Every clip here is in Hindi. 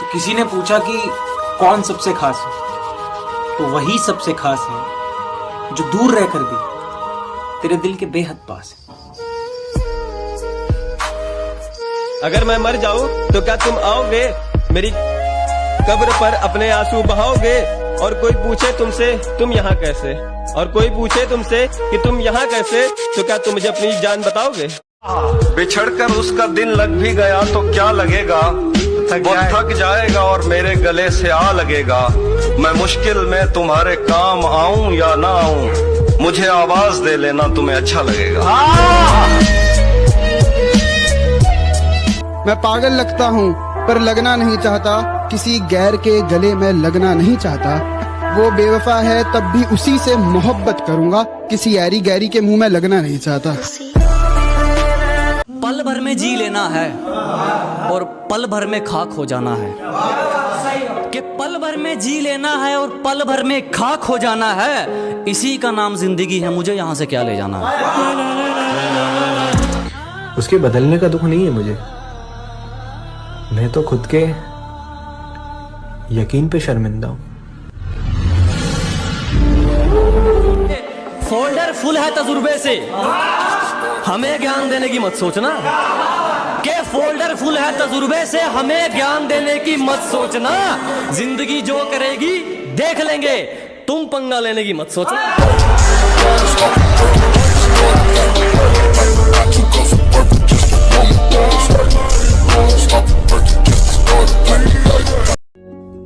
किसी ने पूछा कि कौन सबसे खास है, तो वही सबसे खास है जो दूर रहकर भी तेरे दिल के बेहद पास है। अगर मैं मर जाऊं तो क्या तुम आओगे मेरी कब्र पर अपने आंसू बहाओगे? और कोई पूछे तुमसे तुम यहाँ कैसे, और कोई पूछे तुमसे कि तुम यहाँ कैसे, तो क्या तुम मुझे अपनी जान बताओगे? बिछड़कर उसका दिन लग भी गया तो क्या लगेगा, वो थक जाएगा और मेरे गले से आ लगेगा। मैं मुश्किल में तुम्हारे काम आऊं या ना आऊं, मुझे आवाज दे लेना, तुम्हें अच्छा लगेगा। मैं पागल लगता हूँ पर लगना नहीं चाहता, किसी गैर के गले में लगना नहीं चाहता। वो बेवफा है तब भी उसी से मोहब्बत करूंगा, किसी यारी गैरी के मुंह में लगना नहीं चाहता। पल भर में जी लेना है और पल भर में खाक हो जाना है, कि पल भर में जी लेना है और पल भर में खाक हो जाना है। इसी का नाम जिंदगी है, मुझे यहाँ से क्या ले जाना है। उसके बदलने का दुख नहीं है मुझे, मैं तो खुद के यकीन पे शर्मिंदा हूं। फोल्डर फुल है तजुर्बे से, हमें ज्ञान देने की मत सोचना। के फोल्डर फुल है तजुर्बे से, हमें ज्ञान देने की मत सोचना। जिंदगी जो करेगी देख लेंगे, तुम पंगा लेने की मत सोचना।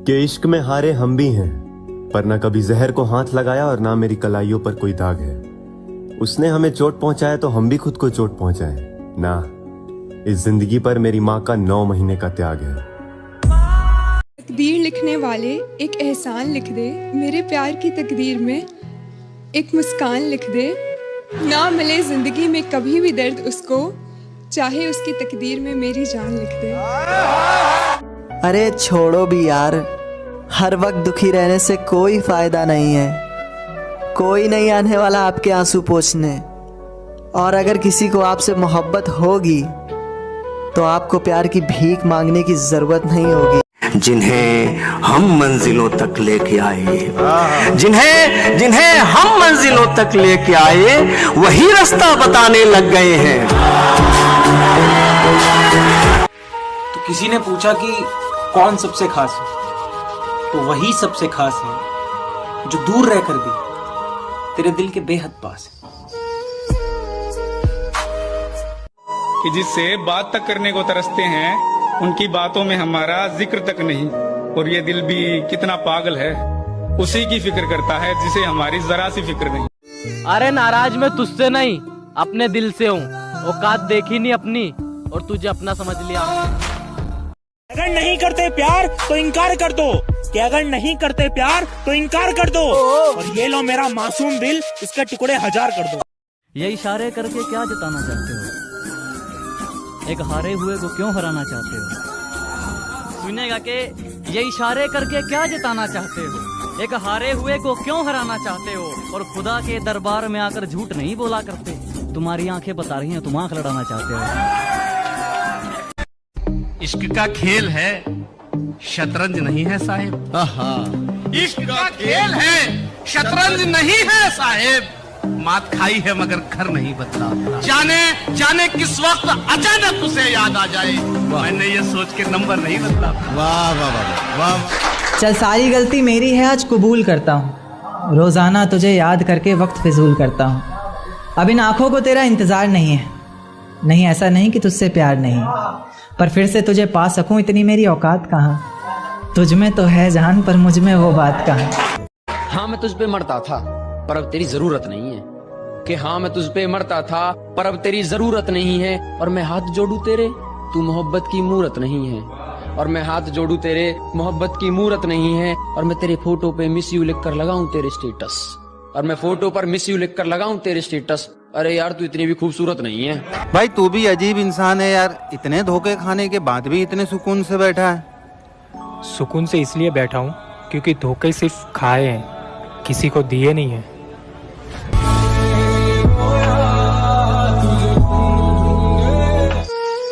के इश्क में हारे हम भी हैं, पर न कभी जहर को हाथ लगाया और ना मेरी कलाइयों पर कोई दाग है। उसने हमें चोट पहुंचाया तो हम भी खुद को चोट पहुंचाए ना। इस जिंदगी पर मेरी माँ का 9 महीने का त्याग है। तकदीर लिखने वाले एक एहसान लिख दे, मेरे प्यार की तकदीर में एक मुस्कान लिख दे। ना मिले जिंदगी में कभी भी दर्द उसको, चाहे उसकी तकदीर में मेरी जान लिख दे। अरे छोड़ो भी यार, हर वक्त दुखी रहने से कोई फायदा नहीं है। कोई नहीं आने वाला आपके आंसू पोंछने, और अगर किसी को आपसे मोहब्बत होगी तो आपको प्यार की भीख मांगने की जरूरत नहीं होगी। जिन्हें हम मंजिलों तक लेके आए, जिन्हें हम मंजिलों तक लेके आए, वही रास्ता बताने लग गए हैं। तो किसी ने पूछा कि कौन सबसे खास है, तो वही सबसे खास है जो दूर रहकर भी तेरे दिल के बेहद पास है। कि जिससे बात तक करने को तरसते हैं, उनकी बातों में हमारा जिक्र तक नहीं। और ये दिल भी कितना पागल है, उसी की फिक्र करता है जिसे हमारी जरा सी फिक्र नहीं। अरे नाराज मैं तुझसे नहीं, अपने दिल से हूँ। औकात देखी नहीं अपनी और तुझे अपना समझ लिया। अगर नहीं करते प्यार तो इनकार कर दो, कि अगर नहीं करते प्यार तो इनकार कर दो, और ये लो मेरा मासूम दिल, इसके टुकड़े 1000 कर दो। ये इशारे करके क्या जताना चाहते हो? एक हारे हुए को क्यों हराना चाहते हो? सुनेगा कि ये इशारे करके क्या जताना चाहते हो? एक हारे हुए को क्यों हराना चाहते हो? और खुदा के दरबार में आकर झूठ नहीं बोला करते। तुम्हारी आंखें बता रही हैं, तुम आंख लड़ाना चाहते हो। इश्क का खेल है, शतरंज नहीं है साहेब। इश्क का खेल है, शतरंज नहीं है साहेब। मात खाई है मगर घर नहीं बदला। जाने किस वक्त अचानक उसे याद आ जाए, मैंने ये सोच के नंबर नहीं बदला। वाह वाह वाह वाह। चल सारी गलती मेरी है, आज कबूल करता हूँ। रोजाना तुझे याद करके वक्त फिजूल करता हूँ। अब इन आंखों को तेरा इंतजार नहीं है। नहीं, ऐसा नहीं कि तुझसे प्यार नहीं, पर फिर से तुझे पा सकूं इतनी मेरी औकात कहाँ। तुझ में तो है जान, पर मुझ में वो बात कहाँ। हाँ मैं तुझ पे मरता था पर अब तेरी जरूरत नहीं है, कि हाँ मैं तुझ पे मरता था पर अब तेरी जरूरत नहीं है। और मैं हाथ जोड़ू तेरे, तू मोहब्बत की मूरत नहीं है। और मैं हाथ जोड़ू तेरे, मोहब्बत की मूरत नहीं है। और मैं तेरे फोटो पे मिस यू लिख कर लगाऊं तेरे स्टेटस, और मैं फोटो पर मिस यू लिख कर लगाऊं तेरे स्टेटस। अरे यार तू इतनी भी खूबसूरत नहीं है। भाई तू भी अजीब इंसान है यार, इतने धोखे खाने के बाद भी इतने सुकून से बैठा है। सुकून से इसलिए बैठा हूँ क्योंकि धोखे सिर्फ खाए हैं, किसी को दिए नहीं है।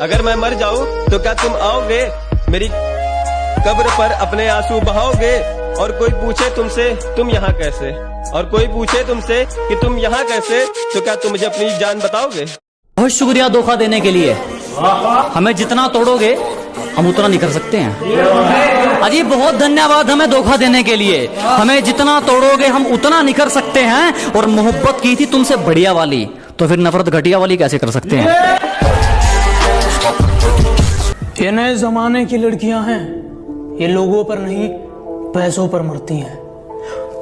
अगर मैं मर जाऊं तो क्या तुम आओगे मेरी कब्र पर अपने आंसू बहाओगे और कोई पूछे तुमसे तुम यहाँ कैसे, और कोई पूछे तुमसे कि तुम यहाँ कैसे, तो क्या तुम मुझे अपनी जान बताओगे? बहुत शुक्रिया धोखा देने के लिए। हमें जितना तोड़ोगे हम उतना नहीं कर सकते हैं। अजी बहुत धन्यवाद हमें धोखा देने के लिए। हमें जितना तोड़ोगे हम उतना नहीं कर सकते हैं। और मोहब्बत की थी तुमसे बढ़िया वाली, तो फिर नफरत घटिया वाली कैसे कर सकते हैं? ये नए जमाने की लड़कियां हैं, ये लोगों पर नहीं पैसों पर मरती हैं।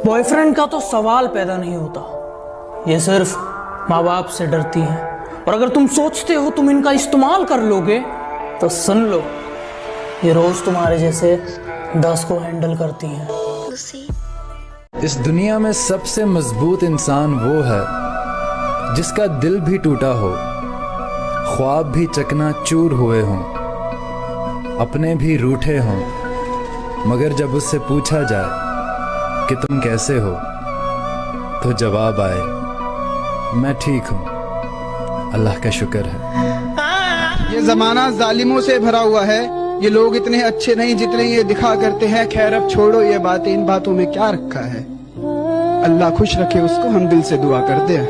बॉयफ्रेंड का तो सवाल पैदा नहीं होता, ये सिर्फ माँ बाप से डरती हैं। और अगर तुम सोचते हो तुम इनका इस्तेमाल कर लोगे तो सुन लो, ये रोज तुम्हारे जैसे 10 को हैंडल करती हैं। इस दुनिया में सबसे मजबूत इंसान वो है जिसका दिल भी टूटा हो, ख्वाब भी चकनाचूर हुए हों, अपने भी रूठे हों, मगर जब उससे पूछा जाए कि तुम कैसे हो तो जवाब आए मैं ठीक हूँ, अल्लाह का शुक्र है। ये जमाना जालिमों से भरा हुआ है, ये लोग इतने अच्छे नहीं जितने ये दिखा करते हैं। खैर अब छोड़ो ये बातें, इन बातों में क्या रखा है। अल्लाह खुश रखे उसको, हम दिल से दुआ करते हैं।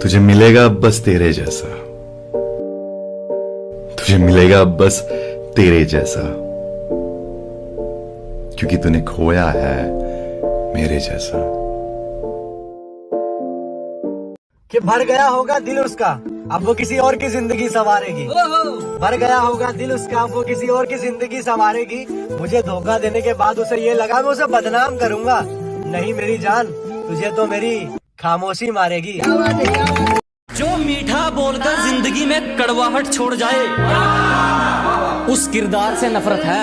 तुझे मिलेगा बस तेरे जैसा, तुझे मिलेगा बस तेरे जैसा, क्योंकि तूने खोया है मेरे जैसा। कि भर गया होगा दिल उसका, अब वो किसी और की जिंदगी संवारेगी। भर गया होगा दिल उसका, अब वो किसी और की जिंदगी संवारेगी। मुझे धोखा देने के बाद उसे ये लगा मैं उसे बदनाम करूंगा। नहीं मेरी जान, तुझे तो मेरी खामोशी मारेगी। जो मीठा बोलकर जिंदगी में कड़वाहट छोड़ जाए उस किरदार से नफरत है।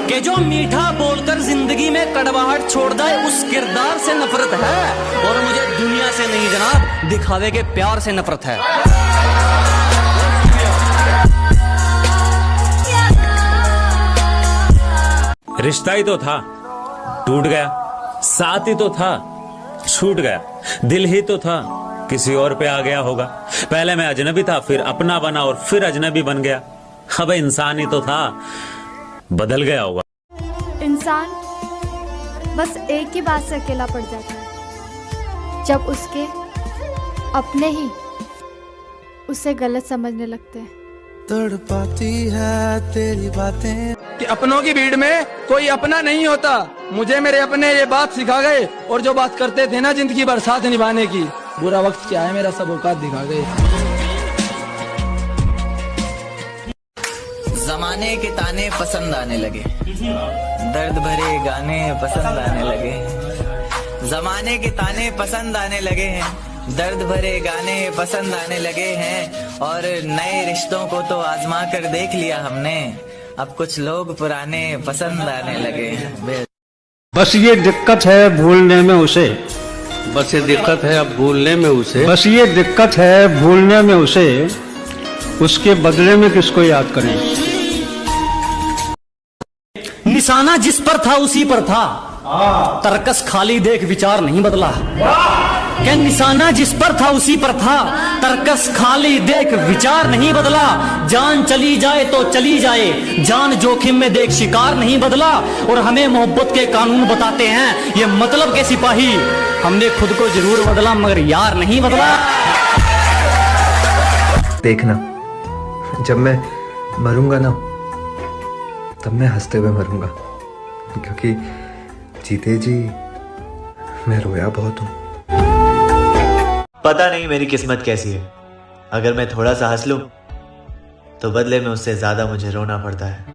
कि जो मीठा बोलकर जिंदगी में कड़वाहट छोड़ जाए उस किरदार से नफरत है। और मुझे दुनिया से नहीं जनाब, दिखावे के प्यार से नफरत है। रिश्ता ही तो था, टूट गया। साथ ही तो था, छूट गया। दिल ही तो था, किसी और पे आ गया होगा। पहले मैं अजनबी था, फिर अपना बना और फिर अजनबी बन गया। अब इंसान ही तो था, बदल गया होगा। इंसान बस एक ही बात से अकेला पड़ जाता है, जब उसके अपने ही उसे गलत समझने लगते हैं। तड़पाती है तेरी बातें कि अपनों की भीड़ में कोई अपना नहीं होता। मुझे मेरे अपने ये बात सिखा गए, और जो बात करते थे ना जिंदगी भर साथ निभाने की, बुरा वक्त क्या है मेरा सब औकात दिखा गए। जमाने के ताने पसंद आने लगे, दर्द भरे गाने पसंद आने लगे। जमाने के ताने पसंद आने लगे हैं, दर्द भरे गाने पसंद आने लगे हैं। और नए रिश्तों को तो आजमा कर देख लिया हमने, अब कुछ लोग पुराने पसंद आने लगे हैं। बस ये दिक्कत है भूलने में उसे, बस ये दिक्कत है अब भूलने में उसे, बस ये दिक्कत है भूलने में उसे, उसके बदले में किसको याद करें। निशाना जिस पर था उसी पर था, तरकस खाली देख विचार नहीं बदला। क्या निशाना जिस पर था उसी पर था, तरकस खाली देख विचार नहीं बदला। जान चली जाए तो चली जाए, जान जोखिम में देख शिकार नहीं बदला। और हमें मोहब्बत के कानून बताते हैं ये मतलब के सिपाही, हमने खुद को जरूर बदला मगर यार नहीं बदला। देखना जब मैं मरूंगा ना, तब मैं हंसते हुए मरूंगा, क्योंकि जीते जी मैं रोया बहुत हूं। पता नहीं मेरी किस्मत कैसी है, अगर मैं थोड़ा सा हंस लूं तो बदले में उससे ज्यादा मुझे रोना पड़ता है।